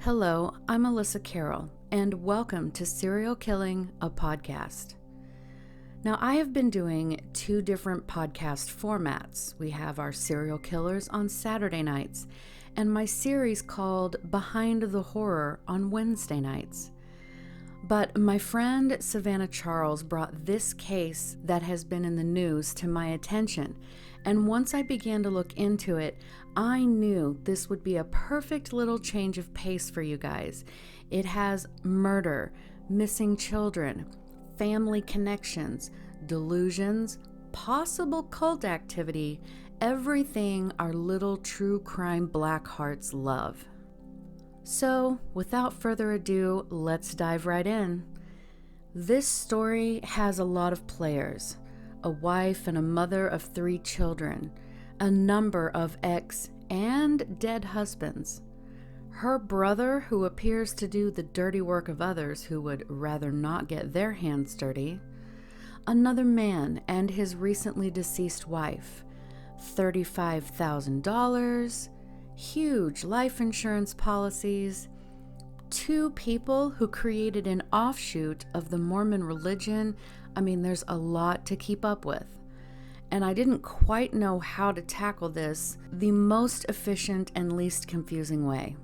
Hello, I'm Alyssa Carroll, and welcome to Serial Killing, a podcast. Now, I have been doing two different podcast formats. We have our serial killers on Saturday nights, and my series called Behind the Horror on Wednesday nights. But my friend Savannah Charles brought this case that has been in the news to my attention, and once I began to look into it, I knew this would be a perfect little change of pace for you guys. It has murder, missing children, family connections, delusions, possible cult activity, everything our little true crime black hearts love. So, without further ado, let's dive right in. This story has a lot of players, a wife and a mother of 3 children, a number of ex and dead husbands, her brother who appears to do the dirty work of others who would rather not get their hands dirty, another man and his recently deceased wife, $35,000, huge life insurance policies, 2 people who created an offshoot of the Mormon religion. I mean, there's a lot to keep up with. And I didn't quite know how to tackle this the most efficient and least confusing way.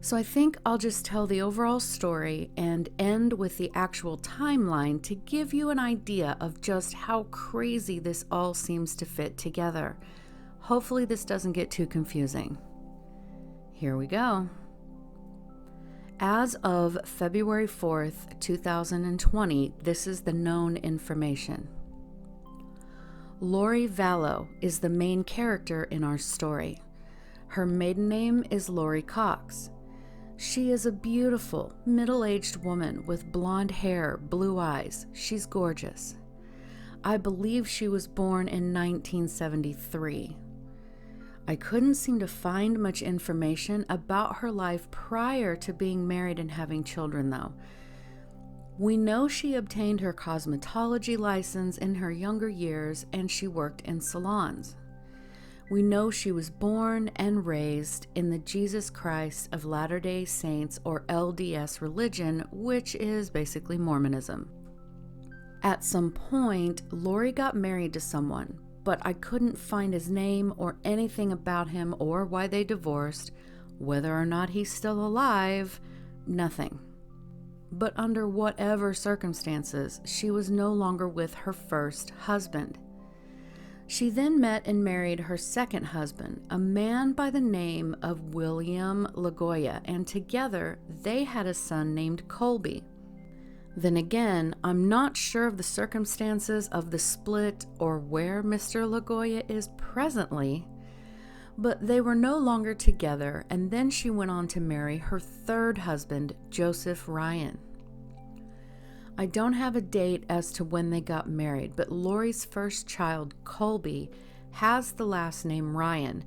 So I think I'll just tell the overall story and end with the actual timeline to give you an idea of just how crazy this all seems to fit together. Hopefully this doesn't get too confusing. Here we go. As of February 4th, 2020, this is the known information. Lori Vallow is the main character in our story. Her maiden name is Lori Cox. She is a beautiful, middle-aged woman with blonde hair, blue eyes. She's gorgeous. I believe she was born in 1973. I couldn't seem to find much information about her life prior to being married and having children, though. We know she obtained her cosmetology license in her younger years and she worked in salons. We know she was born and raised in the Jesus Christ of Latter-day Saints or LDS religion, which is basically Mormonism. At some point, Lori got married to someone, but I couldn't find his name or anything about him or why they divorced, whether or not he's still alive, nothing. But under whatever circumstances, she was no longer with her first husband. She then met and married her second husband, a man by the name of William LaGoya, and together they had a son named Colby. Then again, I'm not sure of the circumstances of the split or where Mr. LaGoya is presently, but they were no longer together, and then she went on to marry her third husband, Joseph Ryan. I don't have a date as to when they got married, but Lori's first child, Colby, has the last name Ryan,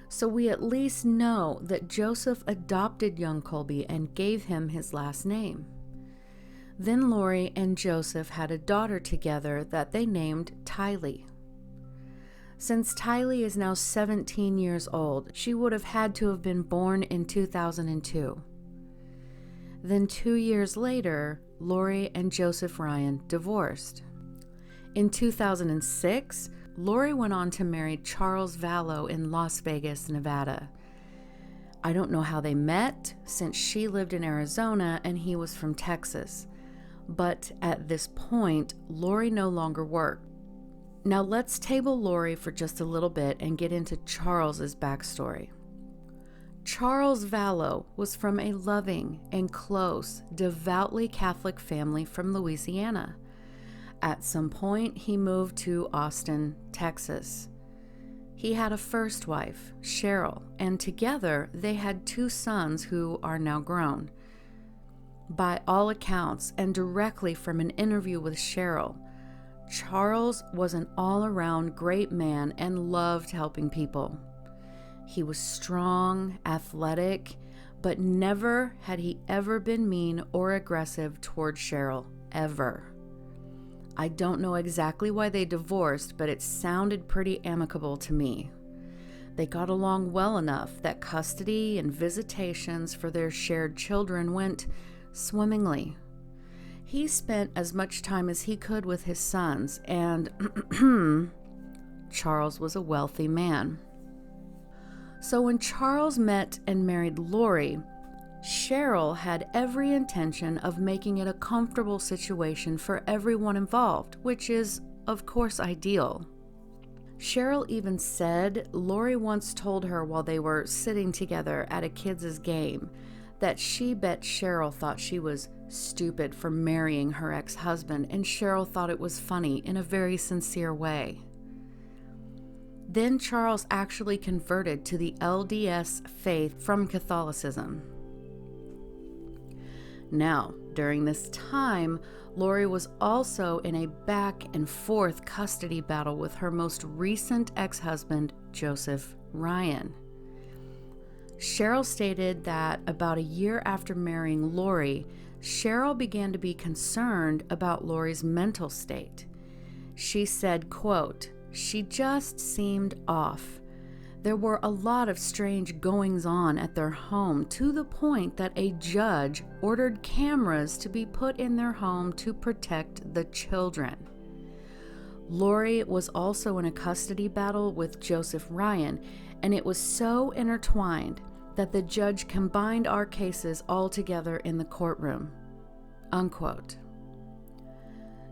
so we at least know that Joseph adopted young Colby and gave him his last name. Then Lori and Joseph had a daughter together that they named Tylee. Since Tylee is now 17 years old, she would have had to have been born in 2002. Then 2 years later, Lori and Joseph Ryan divorced. In 2006, Lori went on to marry Charles Vallow in Las Vegas, Nevada. I don't know how they met, since she lived in Arizona and he was from Texas. But at this point, Lori no longer worked. Now let's table Lori for just a little bit and get into Charles's backstory. Charles Vallow was from a loving and close, devoutly Catholic family from Louisiana. At some point, he moved to Austin, Texas. He had a first wife, Cheryl, and together they had 2 sons who are now grown. By all accounts, and directly from an interview with Cheryl, Charles was an all-around great man and loved helping people. He was strong, athletic, but never had he ever been mean or aggressive toward Cheryl, ever. I don't know exactly why they divorced, but it sounded pretty amicable to me. They got along well enough that custody and visitations for their shared children went swimmingly. He spent as much time as he could with his sons, and Charles was a wealthy man. So when Charles met and married Lori, Cheryl had every intention of making it a comfortable situation for everyone involved, which is, of course, ideal. Cheryl even said Lori once told her while they were sitting together at a kids' game that she bet Cheryl thought she was stupid for marrying her ex-husband, and Cheryl thought it was funny in a very sincere way. Then Charles actually converted to the LDS faith from Catholicism. Now, during this time, Lori was also in a back and forth custody battle with her most recent ex-husband, Joseph Ryan. Cheryl stated that about a year after marrying Lori, Cheryl began to be concerned about Lori's mental state. She said, quote, "She just seemed off. There were a lot of strange goings-on at their home, to the point that a judge ordered cameras to be put in their home to protect the children." Lori was also in a custody battle with Joseph Ryan, and it was so intertwined that the judge combined our cases all together in the courtroom, unquote.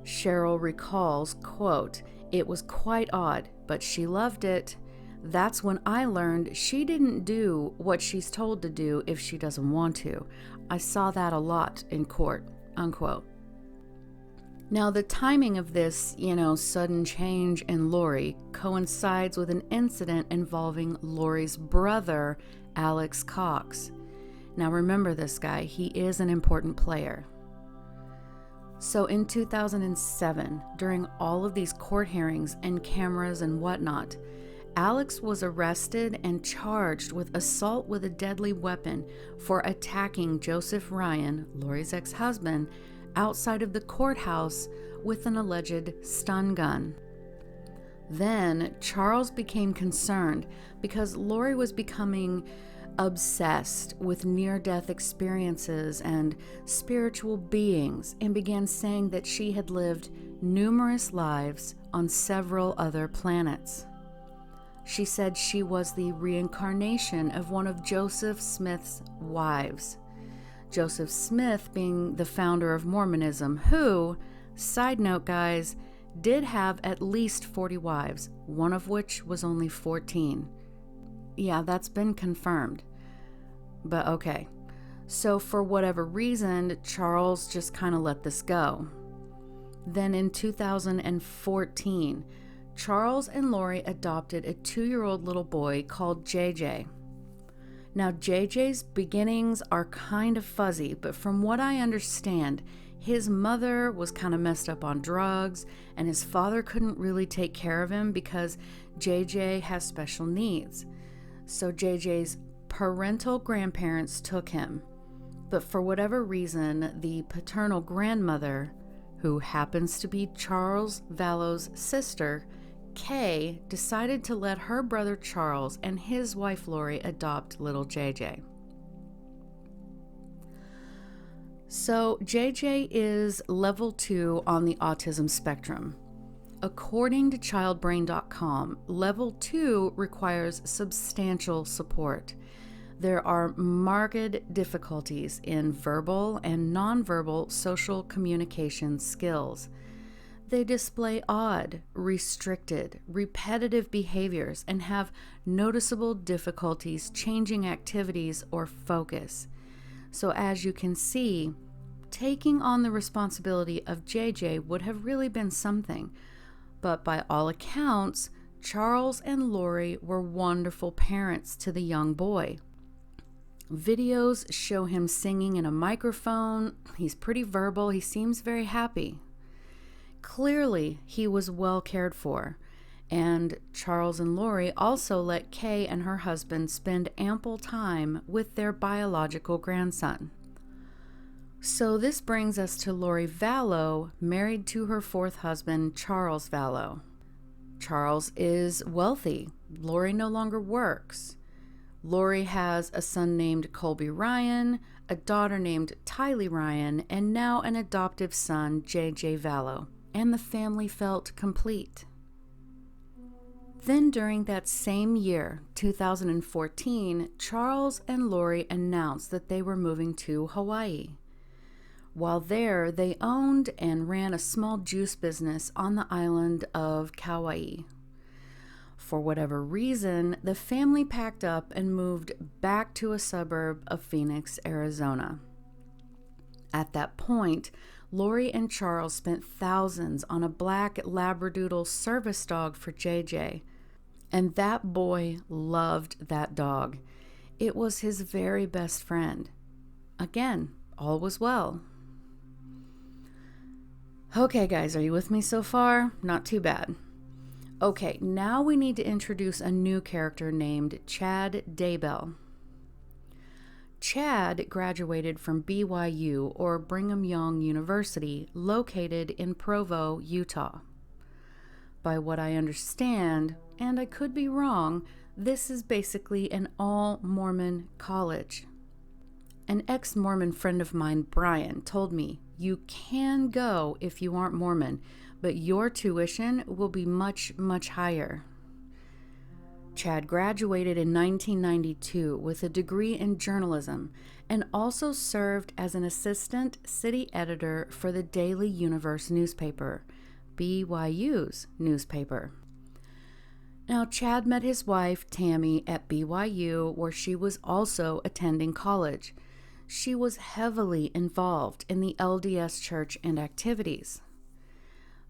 Cheryl recalls, quote, "It was quite odd, but she loved it. That's when I learned she didn't do what she's told to do if she doesn't want to. I saw that a lot in court," unquote. Now, the timing of this, sudden change in Lori coincides with an incident involving Lori's brother, Alex Cox. Now, remember this guy. He is an important player. So in 2007, during all of these court hearings and cameras and whatnot, Alex was arrested and charged with assault with a deadly weapon for attacking Joseph Ryan, Lori's ex-husband, outside of the courthouse with an alleged stun gun. Then Charles became concerned because Lori was becoming obsessed with near-death experiences and spiritual beings, and began saying that she had lived numerous lives on several other planets. She said she was the reincarnation of one of Joseph Smith's wives. Joseph Smith being the founder of Mormonism, who, side note guys, did have at least 40 wives, one of which was only 14. Yeah, that's been confirmed. But okay. So for whatever reason, Charles just kind of let this go. Then in 2014, Charles and Lori adopted a 2-year-old little boy called JJ. Now, JJ's beginnings are kind of fuzzy, but from what I understand, his mother was kind of messed up on drugs, and his father couldn't really take care of him because JJ has special needs. So JJ's parental grandparents took him. But for whatever reason, the paternal grandmother, who happens to be Charles Vallow's sister, Kay, decided to let her brother Charles and his wife Lori adopt little JJ. So JJ is level 2 on the autism spectrum. According to childbrain.com, level 2 requires substantial support. There are marked difficulties in verbal and nonverbal social communication skills. They display odd, restricted, repetitive behaviors and have noticeable difficulties changing activities or focus. So as you can see, taking on the responsibility of JJ would have really been something. But by all accounts, Charles and Lori were wonderful parents to the young boy. Videos show him singing in a microphone. He's pretty verbal. He seems very happy. Clearly, he was well cared for, and Charles and Lori also let Kay and her husband spend ample time with their biological grandson. So this brings us to Lori Vallow, married to her 4th husband, Charles Vallow. Charles is wealthy. Lori no longer works. Lori has a son named Colby Ryan, a daughter named Tylee Ryan, and now an adoptive son, JJ Vallow, and the family felt complete. Then during that same year, 2014, Charles and Lori announced that they were moving to Hawaii. While there, they owned and ran a small juice business on the island of Kauai. For whatever reason, the family packed up and moved back to a suburb of Phoenix, Arizona. At that point, Lori and Charles spent thousands on a black Labradoodle service dog for JJ, and that boy loved that dog. It was his very best friend. Again, all was well. Okay, guys, are you with me so far? Not too bad. Okay, now we need to introduce a new character named Chad Daybell. Chad graduated from BYU, or Brigham Young University, located in Provo, Utah. By what I understand, and I could be wrong, this is basically an all-Mormon college. An ex-Mormon friend of mine, Brian, told me, you can go if you aren't Mormon, but your tuition will be much, much higher. Chad graduated in 1992 with a degree in journalism and also served as an assistant city editor for the Daily Universe newspaper, BYU's newspaper. Now, Chad met his wife, Tammy, at BYU, where she was also attending college. She was heavily involved in the LDS church and activities.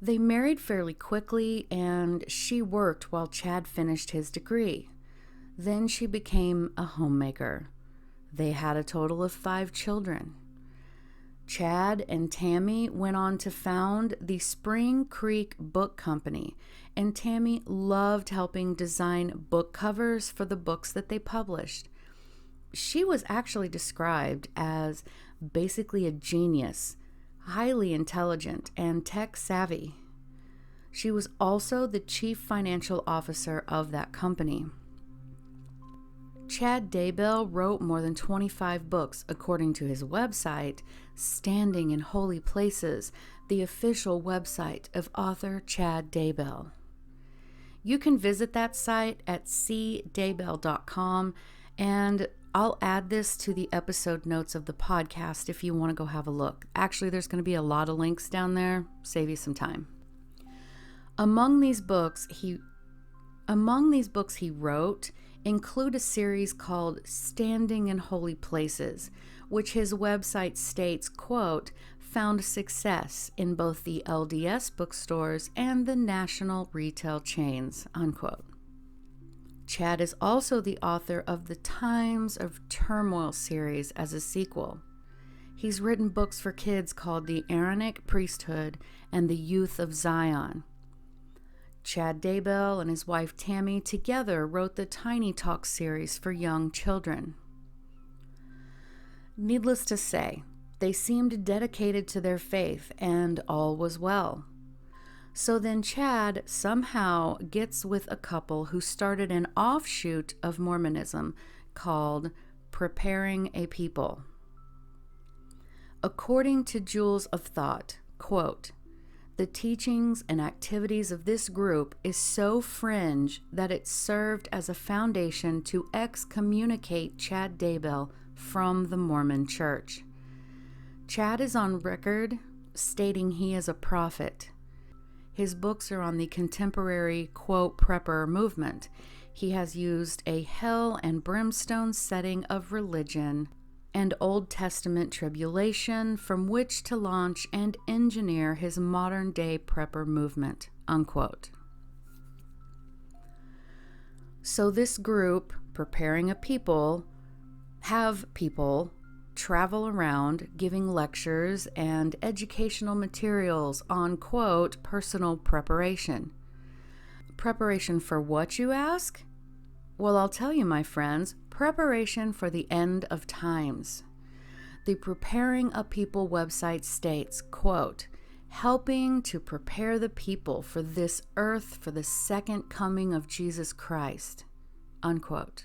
They married fairly quickly, and she worked while Chad finished his degree. Then she became a homemaker. They had a total of 5 children. Chad and Tammy went on to found the Spring Creek Book Company, and Tammy loved helping design book covers for the books that they published. She was actually described as basically a genius, highly intelligent, and tech-savvy. She was also the chief financial officer of that company. Chad Daybell wrote more than 25 books, according to his website, Standing in Holy Places, the official website of author Chad Daybell. You can visit that site at cdaybell.com, and I'll add this to the episode notes of the podcast if you want to go have a look. Actually, there's going to be a lot of links down there. Save you some time. Among these books he wrote include a series called Standing in Holy Places, which his website states, quote, found success in both the LDS bookstores and the national retail chains, unquote. Chad is also the author of the Times of Turmoil series as a sequel. He's written books for kids called The Aaronic Priesthood and The Youth of Zion. Chad Daybell and his wife Tammy together wrote the Tiny Talk series for young children. Needless to say, they seemed dedicated to their faith, and all was well. So then Chad somehow gets with a couple who started an offshoot of Mormonism called Preparing a People. According to Jewels of Thought, quote, the teachings and activities of this group is so fringe that it served as a foundation to excommunicate Chad Daybell from the Mormon Church. Chad is on record stating he is a prophet. His books are on the contemporary, quote, prepper movement. He has used a hell and brimstone setting of religion and Old Testament tribulation from which to launch and engineer his modern-day prepper movement, unquote. So this group, Preparing a People, have people travel around giving lectures and educational materials on, quote, personal preparation. Preparation for what, you ask? Well, I'll tell you, my friends, preparation for the end of times. The Preparing a People website states, quote, helping to prepare the people for this earth for the second coming of Jesus Christ, unquote.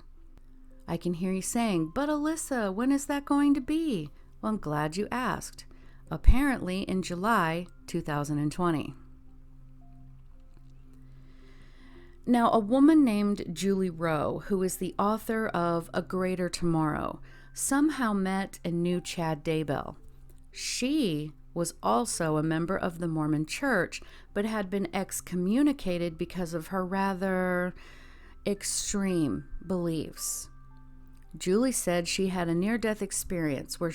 I can hear you saying, but Alyssa, when is that going to be? Well, I'm glad you asked. Apparently in July 2020. Now, a woman named Julie Rowe, who is the author of A Greater Tomorrow, somehow met and knew Chad Daybell. She was also a member of the Mormon Church, but had been excommunicated because of her rather extreme beliefs. Julie said she had a near-death experience where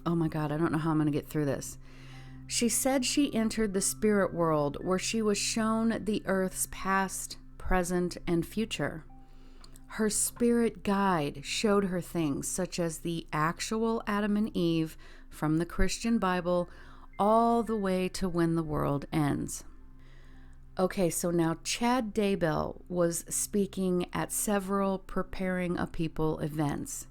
oh my God, I don't know how I'm going to get through this. She said she entered the spirit world where she was shown the earth's past, present, and future. Her spirit guide showed her things such as the actual Adam and Eve from the Christian Bible all the way to when the world ends. Okay, so now Chad Daybell was speaking at several Preparing a People events.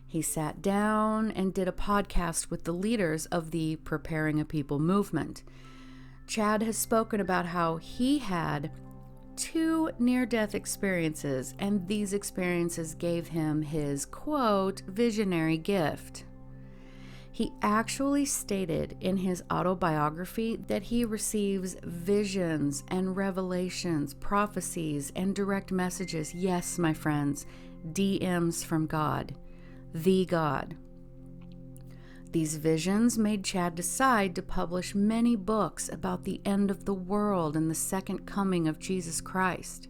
He sat down and did a podcast with the leaders of the Preparing a People movement. Chad has spoken about how he had 2 near-death experiences, and these experiences gave him his, quote, visionary gift. He actually stated in his autobiography that he receives visions and revelations, prophecies, and direct messages. Yes, my friends, DMs from God, the God. These visions made Chad decide to publish many books about the end of the world and the second coming of Jesus Christ.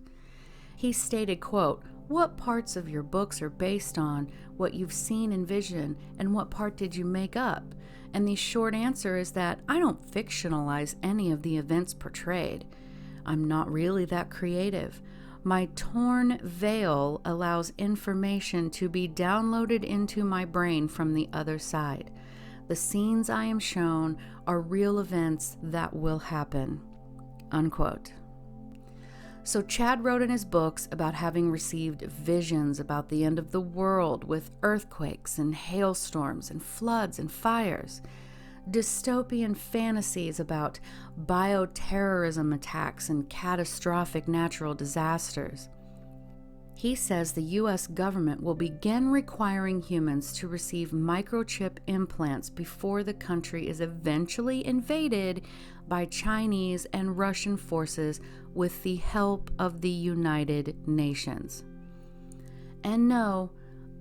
He stated, quote, what parts of your books are based on what you've seen in vision, and what part did you make up? And the short answer is that I don't fictionalize any of the events portrayed. I'm not really that creative. My torn veil allows information to be downloaded into my brain from the other side. The scenes I am shown are real events that will happen, unquote. So Chad wrote in his books about having received visions about the end of the world with earthquakes and hailstorms and floods and fires, dystopian fantasies about bioterrorism attacks and catastrophic natural disasters. He says the U.S. government will begin requiring humans to receive microchip implants before the country is eventually invaded by Chinese and Russian forces with the help of the United Nations. And no,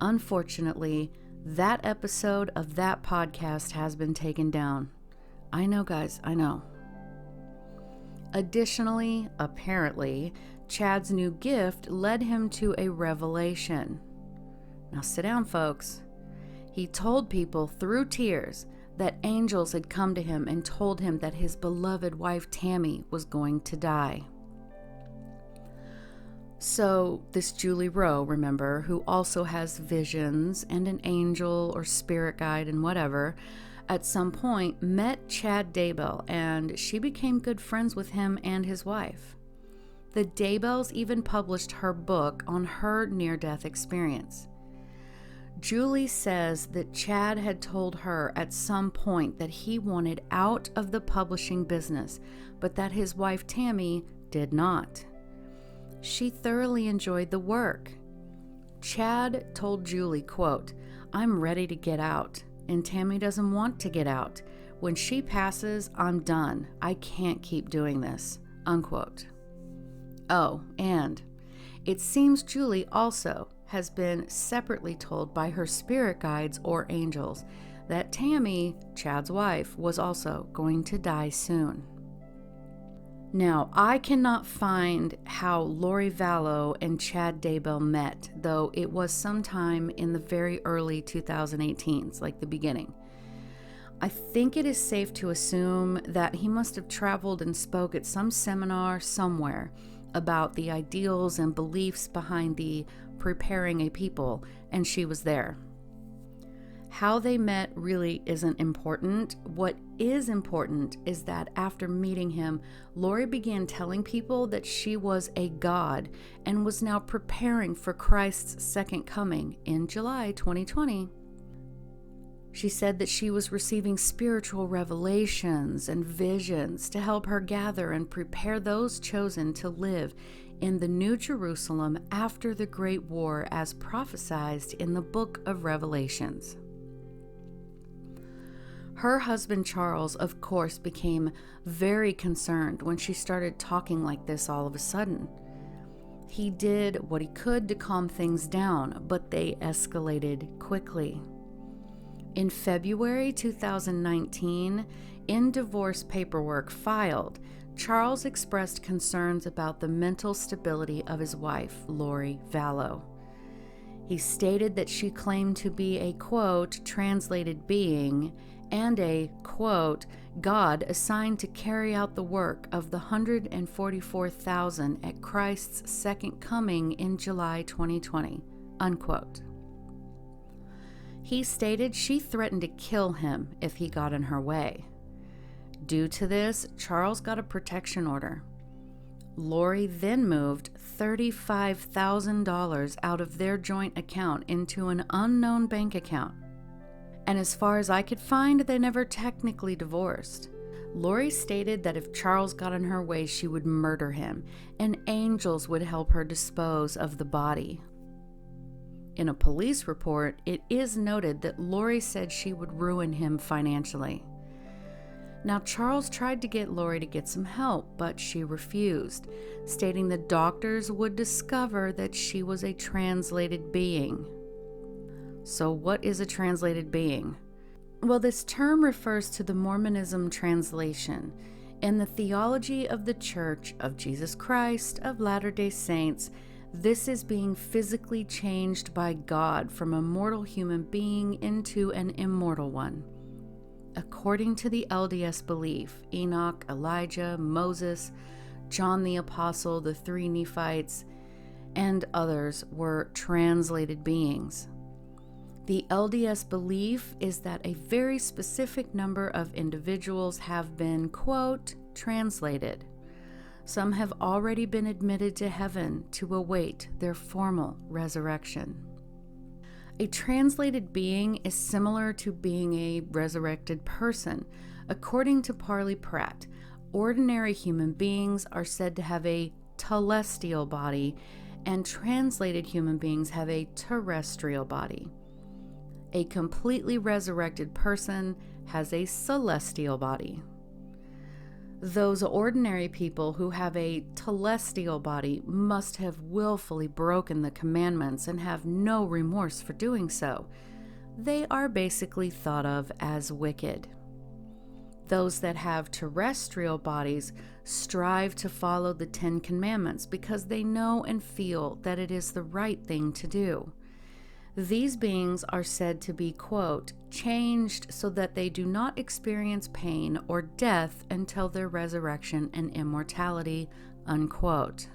unfortunately, that episode of that podcast has been taken down. I know, guys, I know. Additionally, apparently, Chad's new gift led him to a revelation. Now sit down, folks. He told people through tears that angels had come to him and told him that his beloved wife Tammy was going to die. So this Julie Rowe, remember, who also has visions and an angel or spirit guide and whatever, at some point met Chad Daybell, and she became good friends with him and his wife. The Daybells even published her book on her near-death experience. Julie says that Chad had told her at some point that he wanted out of the publishing business, but that his wife Tammy did not. She thoroughly enjoyed the work. Chad told Julie, quote, I'm ready to get out, and Tammy doesn't want to get out. When she passes, I'm done. I can't keep doing this, unquote. Oh, and it seems Julie also has been separately told by her spirit guides or angels that Tammy, Chad's wife, was also going to die soon. Now, I cannot find how Lori Vallow and Chad Daybell met, though it was sometime in the very early 2018s, like the beginning. I think it is safe to assume that he must have traveled and spoke at some seminar somewhere about the ideals and beliefs behind the Preparing a People, and she was there. How they met really isn't important. What is important is that after meeting him, Lori began telling people that she was a god and was now preparing for Christ's second coming in July 2020. She said that she was receiving spiritual revelations and visions to help her gather and prepare those chosen to live in the New Jerusalem after the Great War as prophesied in the book of Revelations. Her husband Charles, of course, became very concerned when she started talking like this all of a sudden. He did what he could to calm things down, but they escalated quickly. In February 2019, in divorce paperwork filed, Charles expressed concerns about the mental stability of his wife, Lori Vallow. He stated that she claimed to be a, quote, translated being and a, quote, God assigned to carry out the work of the 144,000 at Christ's second coming in July 2020, unquote. He stated she threatened to kill him if he got in her way. Due to this, Charles got a protection order. Lori then moved $35,000 out of their joint account into an unknown bank account. And as far as I could find, they never technically divorced. Lori stated that if Charles got in her way, she would murder him, and angels would help her dispose of the body. In a police report, it is noted that Lori said she would ruin him financially. Now, Charles tried to get Lori to get some help, but she refused, stating the doctors would discover that she was a translated being. So what is a translated being? Well, this term refers to the Mormonism translation. In the theology of the Church of Jesus Christ of Latter-day Saints, this is being physically changed by God from a mortal human being into an immortal one. According to the LDS belief, Enoch, Elijah, Moses, John the Apostle, the three Nephites, and others were translated beings. The LDS belief is that a very specific number of individuals have been, quote, translated. Some have already been admitted to heaven to await their formal resurrection. A translated being is similar to being a resurrected person. According to Parley Pratt, ordinary human beings are said to have a telestial body, and translated human beings have a terrestrial body. A completely resurrected person has a celestial body. Those ordinary people who have a telestial body must have willfully broken the commandments and have no remorse for doing so. They are basically thought of as wicked. Those that have terrestrial bodies strive to follow the 10 Commandments because they know and feel that it is the right thing to do. These beings are said to be, quote, changed so that they do not experience pain or death until their resurrection and immortality, unquote.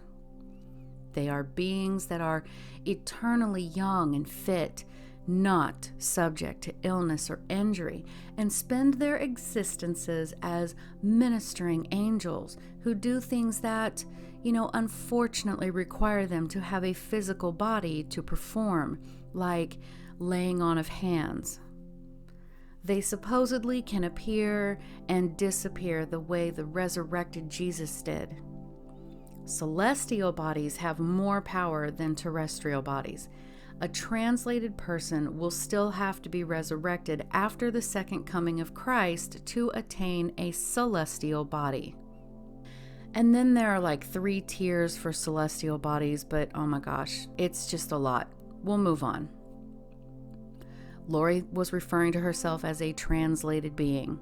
They are beings that are eternally young and fit, not subject to illness or injury, and spend their existences as ministering angels who do things that, unfortunately require them to have a physical body to perform, like laying on of hands. They supposedly can appear and disappear the way the resurrected Jesus did. Celestial bodies have more power than terrestrial bodies. A translated person will still have to be resurrected after the second coming of Christ to attain a celestial body. And then there are like 3 tiers for celestial bodies, but oh my gosh, it's just a lot. We'll move on. Lori was referring to herself as a translated being.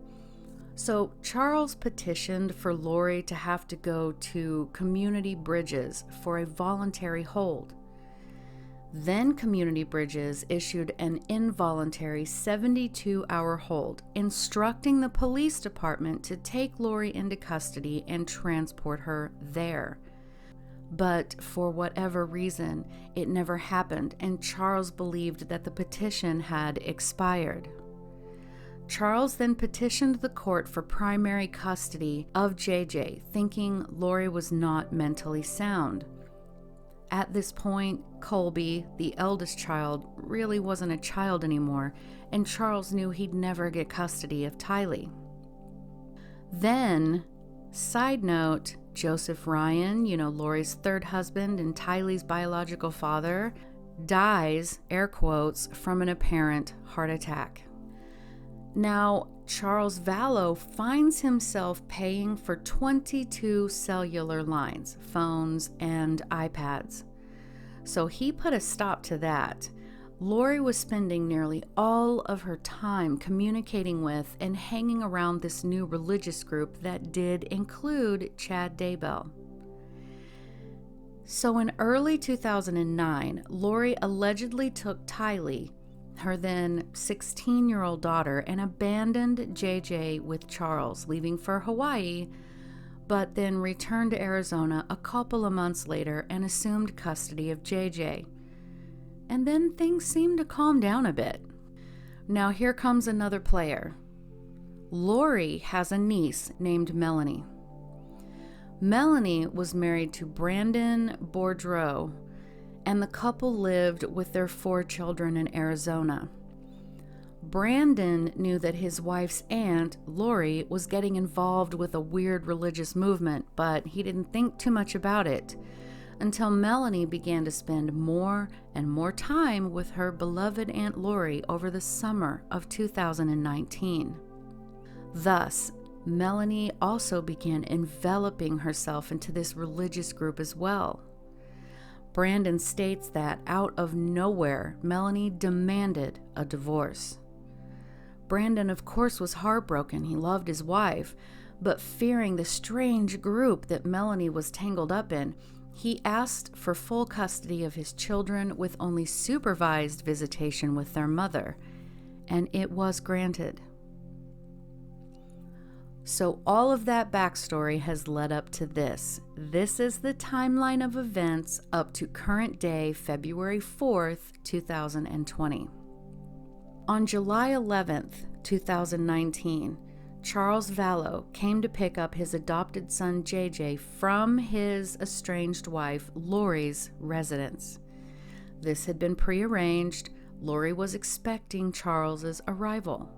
So Charles petitioned for Lori to have to go to Community Bridges for a voluntary hold. Then Community Bridges issued an involuntary 72-hour hold, instructing the police department to take Lori into custody and transport her there. But for whatever reason, it never happened, and Charles believed that the petition had expired. Charles then petitioned the court for primary custody of JJ, thinking Lori was not mentally sound. At this point, Colby, the eldest child, really wasn't a child anymore, and Charles knew he'd never get custody of Tylee. Then, side note, Joseph Ryan, Lori's third husband and Tylee's biological father, dies, air quotes, from an apparent heart attack. Now, Charles Vallow finds himself paying for 22 cellular lines, phones, and iPads. So he put a stop to that. Lori was spending nearly all of her time communicating with and hanging around this new religious group that did include Chad Daybell. So in early 2009, Lori allegedly took Tylee, her then 16-year-old daughter, and abandoned JJ with Charles, leaving for Hawaii, but then returned to Arizona a couple of months later and assumed custody of JJ. And then things seemed to calm down a bit. Now here comes another player. Lori has a niece named Melanie. Melanie was married to Brandon Boudreaux, and the couple lived with their 4 children in Arizona. Brandon knew that his wife's aunt, Lori, was getting involved with a weird religious movement, but he didn't think too much about it until Melanie began to spend more and more time with her beloved Aunt Lori over the summer of 2019. Thus, Melanie also began enveloping herself into this religious group as well. Brandon states that out of nowhere, Melanie demanded a divorce. Brandon, of course, was heartbroken. He loved his wife, but fearing the strange group that Melanie was tangled up in, he asked for full custody of his children with only supervised visitation with their mother, and it was granted. So all of that backstory has led up to this. This is the timeline of events up to current day, February 4th, 2020. On July 11th, 2019, Charles Vallow came to pick up his adopted son JJ from his estranged wife Lori's residence. This had been prearranged. Lori was expecting Charles's arrival.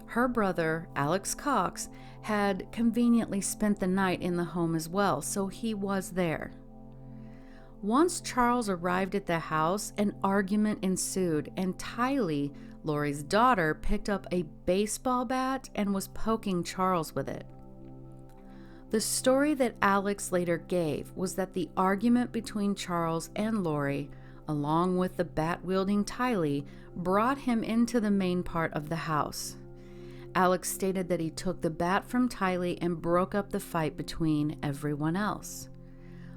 Her brother, Alex Cox, had conveniently spent the night in the home as well, so he was there. Once Charles arrived at the house, an argument ensued, and Tylee, Lori's daughter, picked up a baseball bat and was poking Charles with it. The story that Alex later gave was that the argument between Charles and Lori, along with the bat-wielding Tylee, brought him into the main part of the house. Alex stated that he took the bat from Tylee and broke up the fight between everyone else.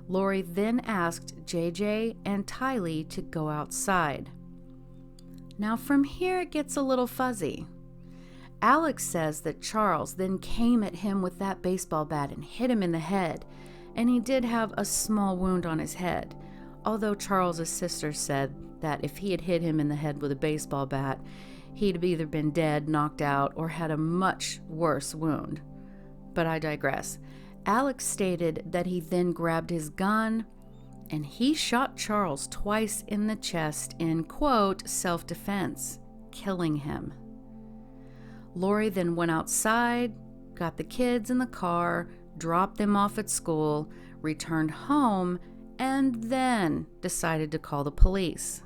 Lori then asked JJ and Tylee to go outside. Now from here it gets a little fuzzy. Alex says that Charles then came at him with that baseball bat and hit him in the head, and he did have a small wound on his head, although Charles's sister said that if he had hit him in the head with a baseball bat, he'd have either been dead, knocked out, or had a much worse wound. But I digress. Alex stated that he then grabbed his gun and he shot Charles twice in the chest in, quote, self-defense, killing him. Lori then went outside, got the kids in the car, dropped them off at school, returned home, and then decided to call the police.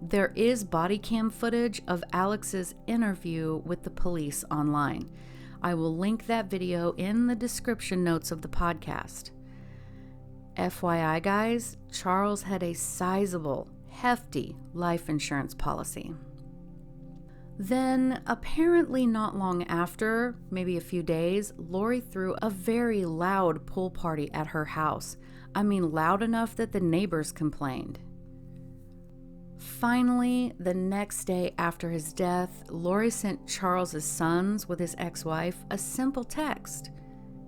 There is body cam footage of Alex's interview with the police online. I will link that video in the description notes of the podcast. FYI, guys, Charles had a sizable, hefty life insurance policy. Then, apparently not long after, maybe a few days, Lori threw a very loud pool party at her house. I mean, loud enough that the neighbors complained. Finally, the next day after his death, Lori sent Charles's sons with his ex-wife a simple text.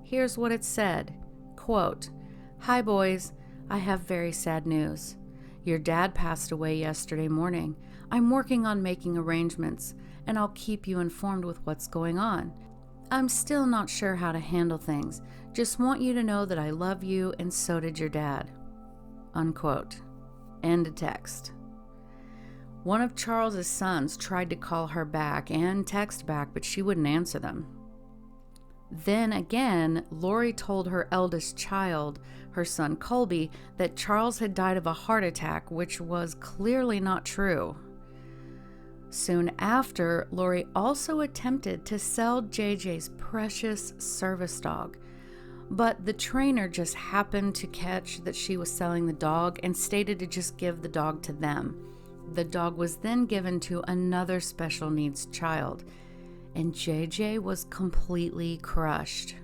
Here's what it said, quote, "Hi boys, I have very sad news. Your dad passed away yesterday morning. I'm working on making arrangements, and I'll keep you informed with what's going on. I'm still not sure how to handle things. Just want you to know that I love you, and so did your dad." unquote. End of text. One of Charles's sons tried to call her back and text back, but she wouldn't answer them. Then again, Lori told her eldest child, her son Colby, that Charles had died of a heart attack, which was clearly not true. Soon after, Lori also attempted to sell JJ's precious service dog, but the trainer just happened to catch that she was selling the dog and stated to just give the dog to them. The dog was then given to another special needs child, and JJ was completely crushed.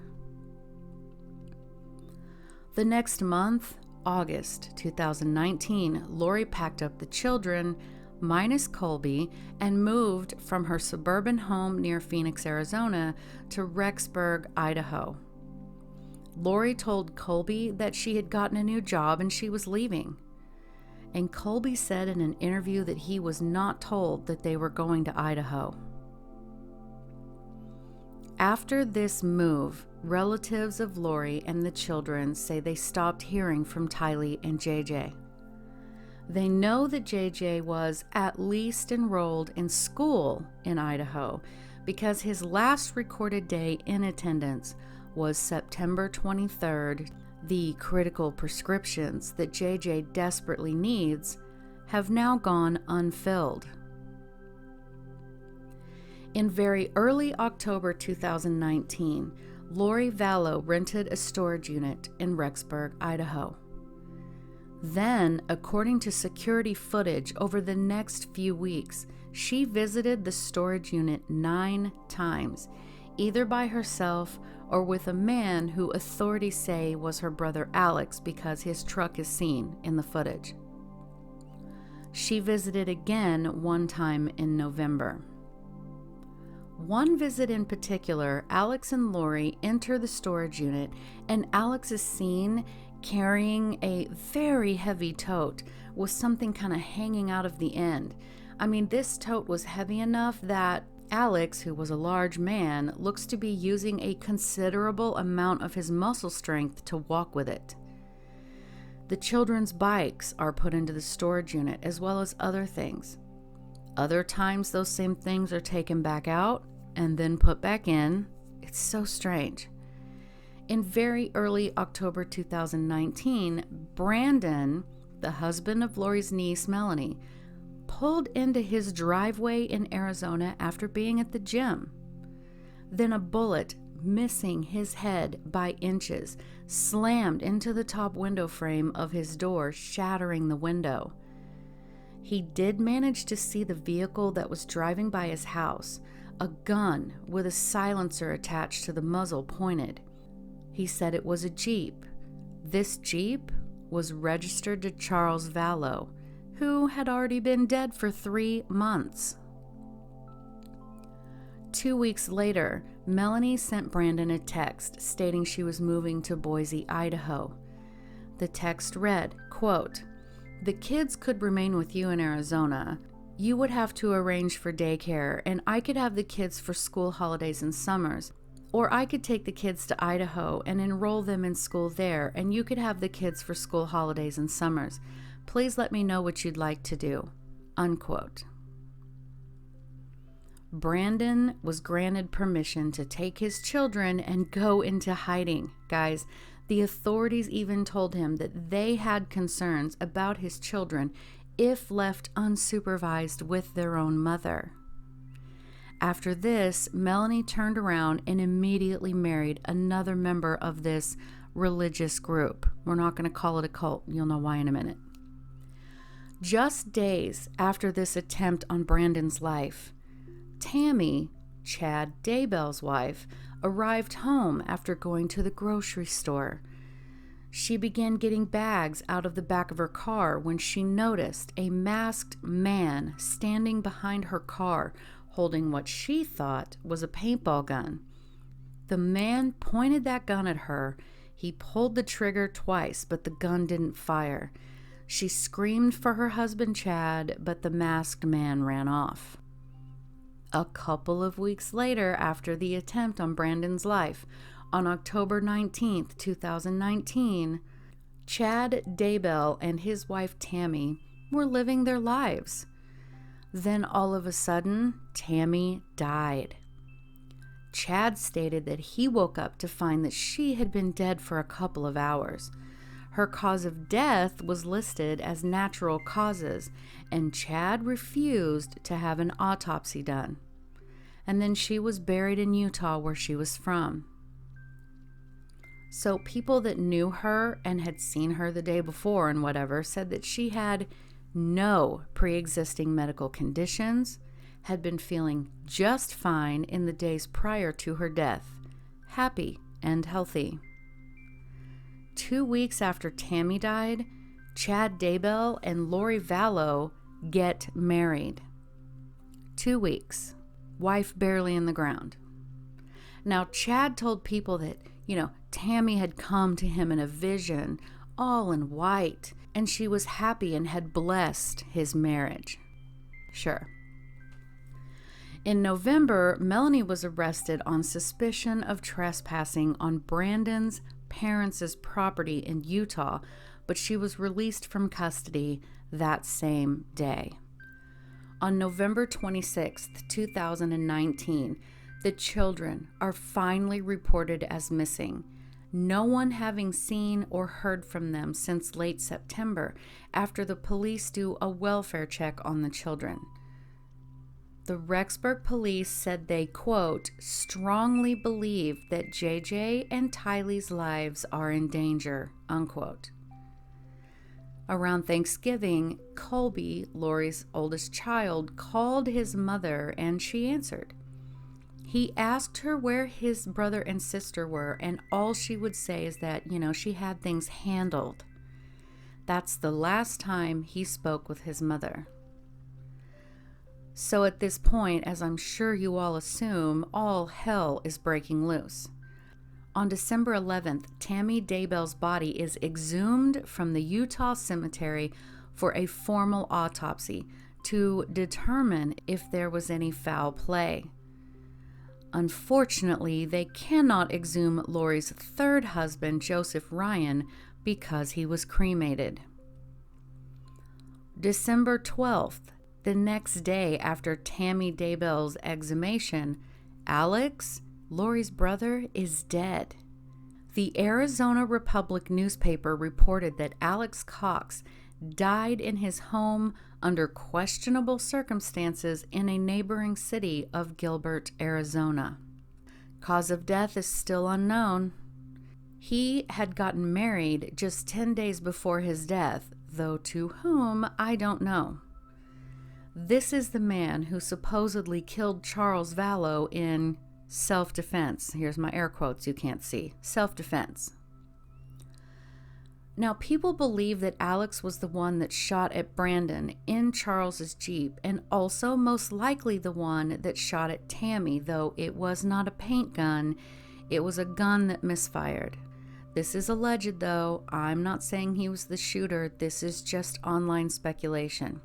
The next month, August 2019, Lori packed up the children, minus Colby, and moved from her suburban home near Phoenix, Arizona, to Rexburg, Idaho. Lori told Colby that she had gotten a new job and she was leaving. And Colby said in an interview that he was not told that they were going to Idaho. After this move, relatives of Lori and the children say they stopped hearing from Tylee and JJ. They know that JJ was at least enrolled in school in Idaho because his last recorded day in attendance was September 23rd. The critical prescriptions that JJ desperately needs have now gone unfilled. In very early October 2019, Lori Vallow rented a storage unit in Rexburg, Idaho. Then, according to security footage over the next few weeks, she visited the storage unit 9 times, either by herself or with a man who authorities say was her brother Alex because his truck is seen in the footage. She visited again one time in November. One visit in particular, Alex and Lori enter the storage unit, and Alex is seen carrying a very heavy tote with something kind of hanging out of the end. I mean, this tote was heavy enough that Alex, who was a large man, looks to be using a considerable amount of his muscle strength to walk with it. The children's bikes are put into the storage unit, as well as other things. Other times, those same things are taken back out and then put back in. It's so strange. In very early October 2019, Brandon, the husband of Lori's niece Melanie, pulled into his driveway in Arizona after being at the gym. Then a bullet, missing his head by inches, slammed into the top window frame of his door, shattering the window. He did manage to see the vehicle that was driving by his house, a gun with a silencer attached to the muzzle pointed. He said it was a Jeep. This Jeep was registered to Charles Vallow, who had already been dead for 3 months. 2 weeks later, Melanie sent Brandon a text stating she was moving to Boise, Idaho. The text read, quote, "The kids could remain with you in Arizona. You would have to arrange for daycare, and I could have the kids for school holidays and summers. Or I could take the kids to Idaho and enroll them in school there, and you could have the kids for school holidays and summers. Please let me know what you'd like to do." Unquote. Brandon was granted permission to take his children and go into hiding. Guys, the authorities even told him that they had concerns about his children if left unsupervised with their own mother. After this, Melanie turned around and immediately married another member of this religious group. We're not going to call it a cult. You'll know why in a minute. Just days after this attempt on Brandon's life, Tammy, Chad Daybell's wife, arrived home after going to the grocery store. She began getting bags out of the back of her car when she noticed a masked man standing behind her car holding what she thought was a paintball gun. The man pointed that gun at her. He pulled the trigger twice, but the gun didn't fire. She screamed for her husband Chad, but the masked man ran off. A couple of weeks later, after the attempt on Brandon's life, on October 19th, 2019, Chad Daybell and his wife Tammy were living their lives. Then all of a sudden, Tammy died. Chad stated that he woke up to find that she had been dead for a couple of hours. Her cause of death was listed as natural causes, and Chad refused to have an autopsy done. And then she was buried in Utah, where she was from. So people that knew her and had seen her the day before and whatever said that she had no pre-existing medical conditions, had been feeling just fine in the days prior to her death, happy and healthy. 2 weeks after Tammy died, Chad Daybell and Lori Vallow get married. 2 weeks, wife barely in the ground. Now, Chad told people that, Tammy had come to him in a vision, all in white, and she was happy and had blessed his marriage. Sure. In November, Melanie was arrested on suspicion of trespassing on Brandon's parents' property in Utah, but she was released from custody that same day. On November 26, 2019, the children are finally reported as missing, no one having seen or heard from them since late September after the police do a welfare check on the children. The Rexburg police said they, quote, strongly believe that JJ and Tylee's lives are in danger, unquote. Around Thanksgiving, Colby, Lori's oldest child, called his mother and she answered. He asked her where his brother and sister were, and all she would say is that, she had things handled. That's the last time he spoke with his mother. So at this point, as I'm sure you all assume, all hell is breaking loose. On December 11th, Tammy Daybell's body is exhumed from the Utah cemetery for a formal autopsy to determine if there was any foul play. Unfortunately, they cannot exhume Lori's third husband, Joseph Ryan, because he was cremated. December 12th, the next day after Tammy Daybell's exhumation, Alex, Lori's brother, is dead. The Arizona Republic newspaper reported that Alex Cox died in his home under questionable circumstances in a neighboring city of Gilbert, Arizona. Cause of death is still unknown. He had gotten married just 10 days before his death, though to whom I don't know. This is the man who supposedly killed Charles Vallow in self-defense. Here's my air quotes you can't see. Self-defense. Now, people believe that Alex was the one that shot at Brandon in Charles's Jeep, and also most likely the one that shot at Tammy, though it was not a paint gun, it was a gun that misfired. This is alleged, though. I'm not saying he was the shooter. This is just online speculation.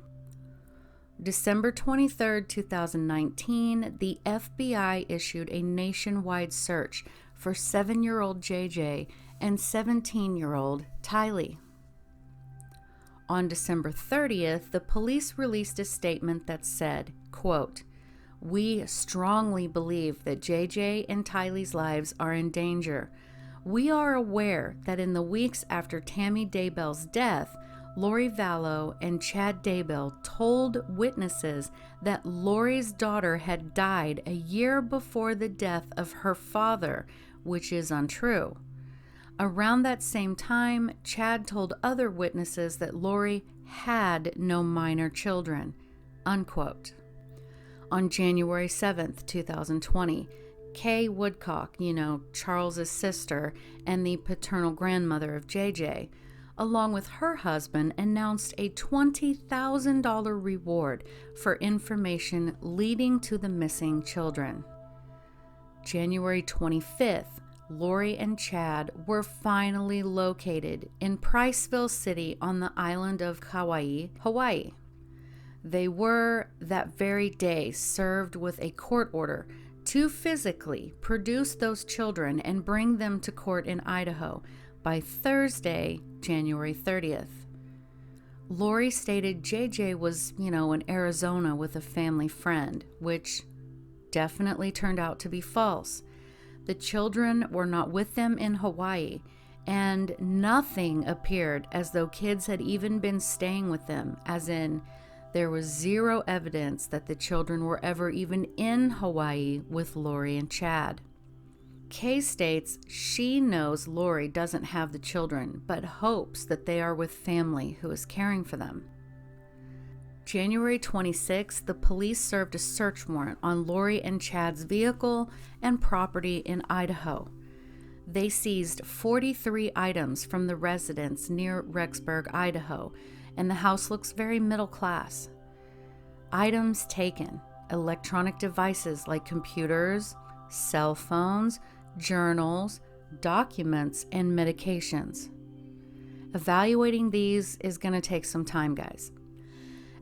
December 23, 2019, the FBI issued a nationwide search for 7-year-old JJ and 17-year-old Tylee. On December 30th, the police released a statement that said, quote, "We strongly believe that JJ and Tylee's lives are in danger. We are aware that in the weeks after Tammy Daybell's death, Lori Vallow and Chad Daybell told witnesses that Lori's daughter had died a year before the death of her father, which is untrue. Around that same time, Chad told other witnesses that Lori had no minor children," unquote. On January 7th, 2020, Kay Woodcock, Charles's sister and the paternal grandmother of JJ, along with her husband, announced a $20,000 reward for information leading to the missing children. January 25th, Lori and Chad were finally located in Priceville City on the island of Kauai, Hawaii. They were, that very day, served with a court order to physically produce those children and bring them to court in Idaho, by Thursday, January 30th. Lori stated JJ was, in Arizona with a family friend, which definitely turned out to be false. The children were not with them in Hawaii, and nothing appeared as though kids had even been staying with them, as in, there was zero evidence that the children were ever even in Hawaii with Lori and Chad. Kay states she knows Lori doesn't have the children, but hopes that they are with family who is caring for them. January 26th, the police served a search warrant on Lori and Chad's vehicle and property in Idaho. They seized 43 items from the residence near Rexburg, Idaho, and the house looks very middle class. Items taken: electronic devices like computers, cell phones, journals, documents, and medications. Evaluating these is going to take some time, guys.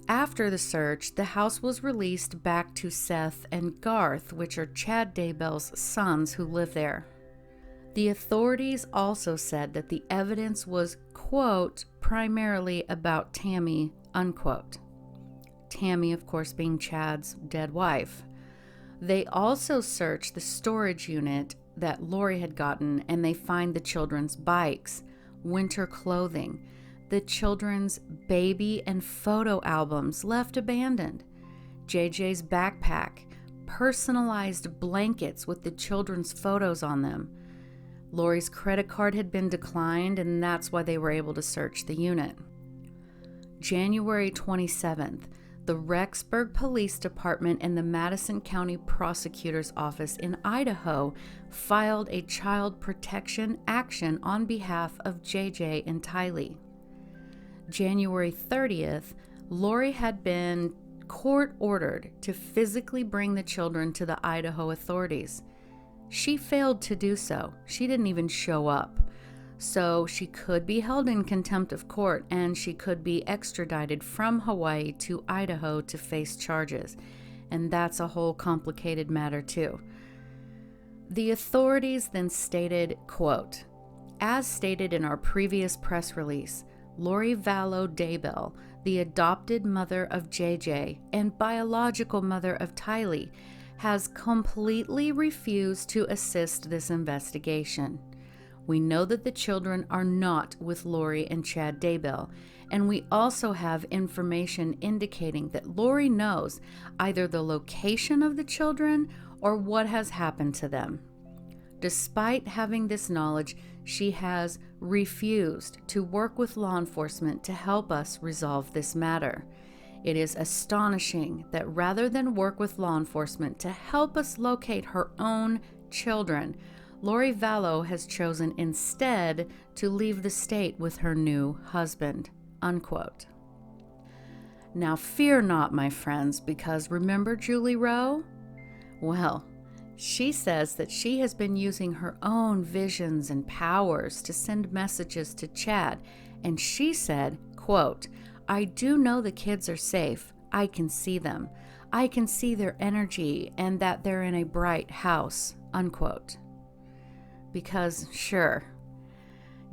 After the search, the house was released back to Seth and Garth, which are Chad Daybell's sons who live there. The authorities also said that the evidence was, quote, primarily about Tammy, unquote. Tammy, of course, being Chad's dead wife. They also searched the storage unit that Lori had gotten, and they find the children's bikes, winter clothing, the children's baby and photo albums left abandoned, JJ's backpack, personalized blankets with the children's photos on them. Lori's credit card had been declined, and that's why they were able to search the unit. January 27th, the Rexburg Police Department and the Madison County Prosecutor's Office in Idaho filed a child protection action on behalf of JJ and Tylee. January 30th, Lori had been court-ordered to physically bring the children to the Idaho authorities. She failed to do so. She didn't even show up. So she could be held in contempt of court, and she could be extradited from Hawaii to Idaho to face charges. And that's a whole complicated matter too. The authorities then stated, quote, as stated in our previous press release, Lori Vallow Daybell, the adopted mother of JJ and biological mother of Tylee, has completely refused to assist this investigation. We know that the children are not with Lori and Chad Daybell, and we also have information indicating that Lori knows either the location of the children or what has happened to them. Despite having this knowledge, she has refused to work with law enforcement to help us resolve this matter. It is astonishing that rather than work with law enforcement to help us locate her own children, Lori Vallow has chosen instead to leave the state with her new husband, unquote. Now fear not, my friends, because remember Julie Rowe? Well, she says that she has been using her own visions and powers to send messages to Chad, and she said, quote, I do know the kids are safe. I can see them. I can see their energy and that they're in a bright house, unquote. Because, sure.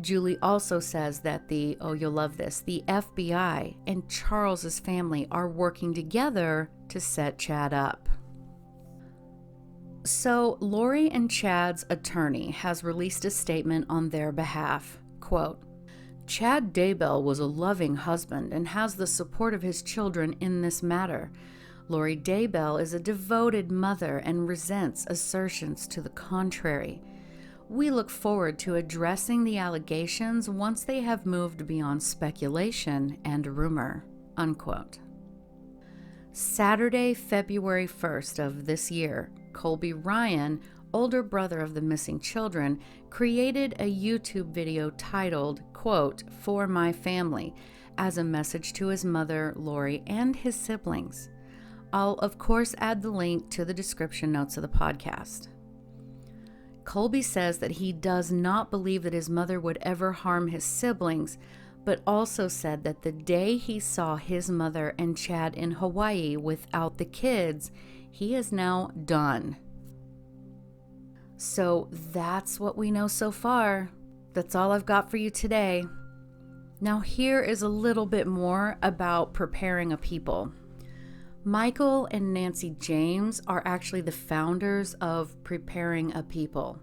Julie also says that you'll love this, the FBI and Charles's family are working together to set Chad up. So, Lori and Chad's attorney has released a statement on their behalf. Quote, Chad Daybell was a loving husband and has the support of his children in this matter. Lori Daybell is a devoted mother and resents assertions to the contrary. We look forward to addressing the allegations once they have moved beyond speculation and rumor, unquote. Saturday, February 1st of this year, Colby Ryan, older brother of the missing children, created a YouTube video titled, quote, For My Family, as a message to his mother, Lori, and his siblings. I'll, of course, add the link to the description notes of the podcast. Colby says that he does not believe that his mother would ever harm his siblings, but also said that the day he saw his mother and Chad in Hawaii without the kids, he is now done. So that's what we know so far. that's all I've got for you today. Now here is a little bit more about preparing a people. Michael and Nancy James are actually the founders of Preparing a People.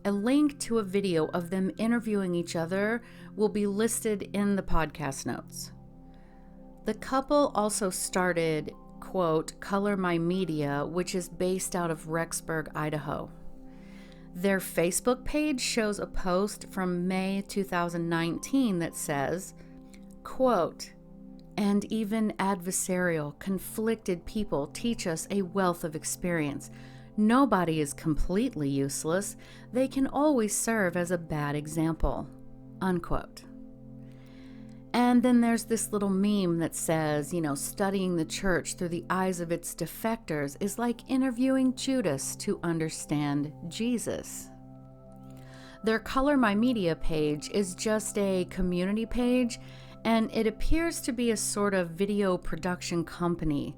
A link to a video of them interviewing each other will be listed in the podcast notes. The couple also started, quote, Color My Media, which is based out of Rexburg, Idaho. Their Facebook page shows a post from May 2019 that says, quote, and even adversarial, conflicted people teach us a wealth of experience. Nobody is completely useless. They can always serve as a bad example, unquote. And then there's this little meme that says, studying the church through the eyes of its defectors is like interviewing Judas to understand Jesus. Their Color My Media page is just a community page, and it appears to be a sort of video production company.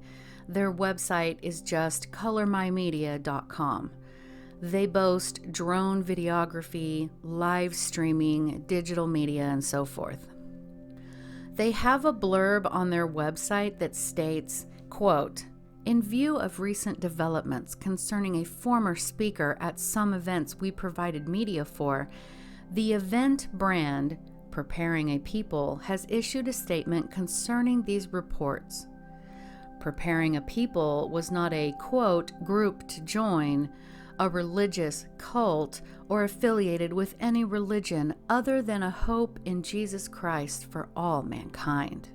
Their website is just colormymedia.com. They boast drone videography, live streaming, digital media, and so forth. They have a blurb on their website that states, quote, in view of recent developments concerning a former speaker at some events we provided media for, the event brand, Preparing a People, has issued a statement concerning these reports. Preparing a People was not a, quote, group to join, a religious cult, or affiliated with any religion other than a hope in Jesus Christ for all mankind.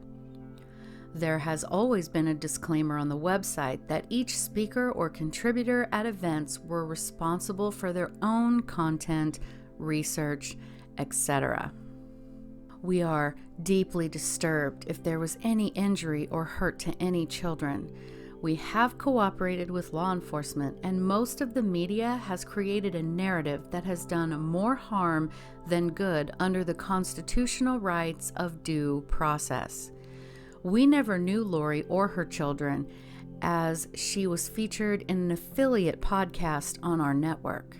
There has always been a disclaimer on the website that each speaker or contributor at events were responsible for their own content, research, etc. We are deeply disturbed if there was any injury or hurt to any children. We have cooperated with law enforcement, and most of the media has created a narrative that has done more harm than good under the constitutional rights of due process. We never knew Lori or her children, as she was featured in an affiliate podcast on our network.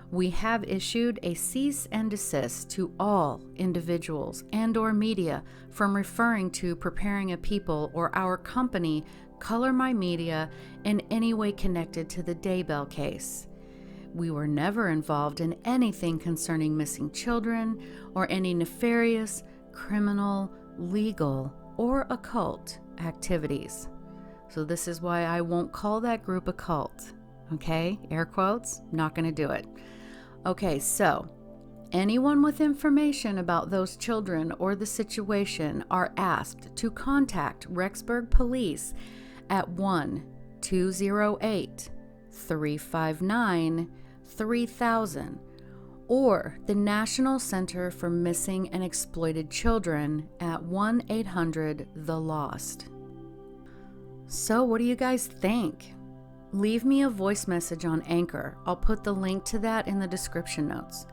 We have issued a cease and desist to all individuals and/or media from referring to Preparing a People or our company, Color My Media, in any way connected to the Daybell case. We were never involved in anything concerning missing children or any nefarious, criminal, legal, or occult activities. So this is why I won't call that group a cult. Okay? Air quotes, not going to do it. Okay, so anyone with information about those children or the situation are asked to contact Rexburg Police at 1-208-359-3000 or the National Center for Missing and Exploited Children at 1-800-THE-LOST. So what do you guys think? Leave me a voice message on Anchor. I'll put the link to that in the description notes.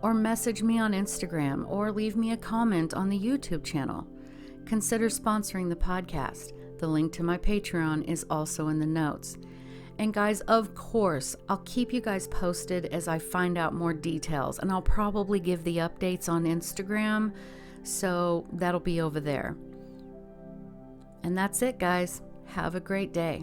Or message me on Instagram, or leave me a comment on the YouTube channel. Consider sponsoring the podcast. The link to my Patreon is also in the notes. And guys, of course, I'll keep you guys posted as I find out more details, and I'll probably give the updates on Instagram, so that'll be over there. And that's it, guys. Have a great day.